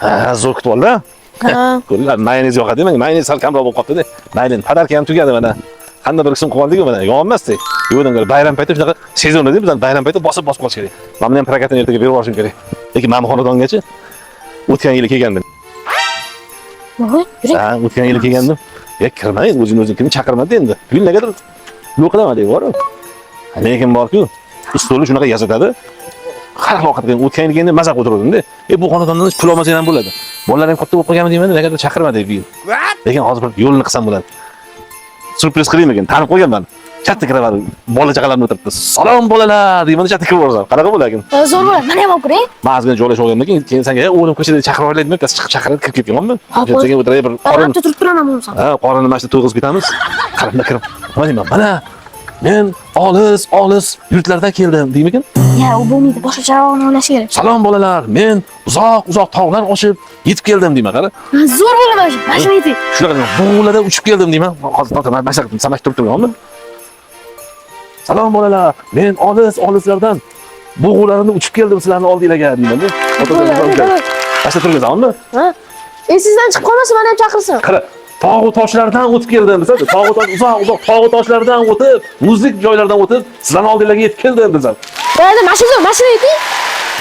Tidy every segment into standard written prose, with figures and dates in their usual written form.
Ha, zo'r kutib oldi. Ha. Ko'rlar, mayonez yoqadi, menga mayonez sal kamroq bo'lib qoldi-da. Mayli, padarka ham tugadi mana. Qanday bir qism qilib oldik-ku mana, yog'olmasdi. Yo'qdan ko'ra bayram payti shunaqa sezon edi, bizlar bayram payti bosib qolish kerak. Mana ham prokatini ertaga berib yuborishim kerak. Lekin mana xonadongacha o'tgan yili kelgandim. Voy, yuring. Ha, o'tgan yili kelgandim. Kirmang, o'zing chaqirmadi endi. Bugun negadir yo'q qilaman deb bor. Lekin borku, ustoli shunaqa yasatadi. Qanaqa ovqat qilgan, o'tgan yil endi mazaq o'tirdim-da. Bu xonadondan pul olmasang ham bo'ladi. Bolalar ham katta bo'lib qolganmi deyman, negadir chaqirmadi bu yil. Lekin hozir bir yo'lini qilsam bo'ladi. Surpriz qilaymikin, tanib qo'yganman. Katta kiraman, bola chaqalarni o'tiribdi. Salom bolalar, deyman, katta kirib borsam. Qanaqa bo'larkin? Zo'r bo'ladi. Mana ham olib kiring. Ba'ziga joylasha olgandan keyin senga o'g'lim ko'chada chaqirib olaylikmi? Biz chiqib chaqirib kirib ketganmanmi? Senga o'tiray bir qorin. Turib turaman bo'lsa. Ha, qorinni mana shu to'yg'izib ketamiz. Qarinda kirib. Nima deyman? Mana men olis yurtlardan keldim, deymikin? Ya, u bo'lmaydi. Boshqacharoqni o'ylash kerak. Salom bolalar, men uzoq tog'lar oshib yetib keldim deyman, qara. Zo'r bo'ladi. Mashina yeting. Shunaqa bug'ularda uchib keldim deyman. Hozir to'xtaman, mashaq qilib samash turibmanmi? Salom bolalar, men olislardan bug'ularimni uchib keldim sizlarning oldingizga deyman-da. Mashina turgizammi? Ha? Esingizdan chiqib qolmasa, meni ham chaqirsin. Qara, tog' toshlardan o'tib keldim, desam, uzoq tog' toshlardan o'tib, muzlik joylardan o'tib, sizlarning oldingizga yetib keldim desam. Bo'ladi, mashina yeting.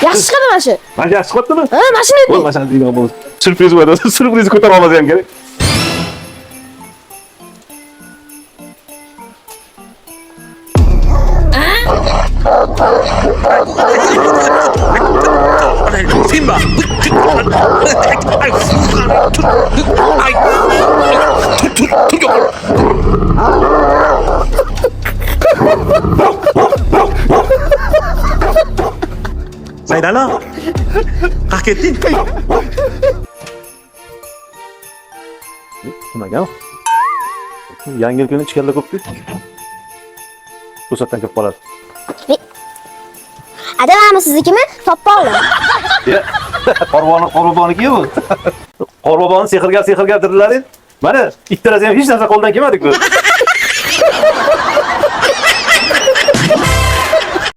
Yaxshi chiqadi mana shu. Mana yaxshi chiqadimi? Ha, mashina yeting. Voy, mashina deyman bu. Surpriz bo'ladi. Surprizni ko'tarib olmasa ham kerak. Simba! Saydala, qayerga ketding? Nimaga? Yangi yil kuni ichkarida ko'p-ku. To'satdan kirib qoladi. Adamami siznikimi? Toppa oldim. Qorboboniki bu. Qorboboni sehrgar dirlaring. Mana ikkalasi ham hech narsa qo'ldan kelmadi-ku.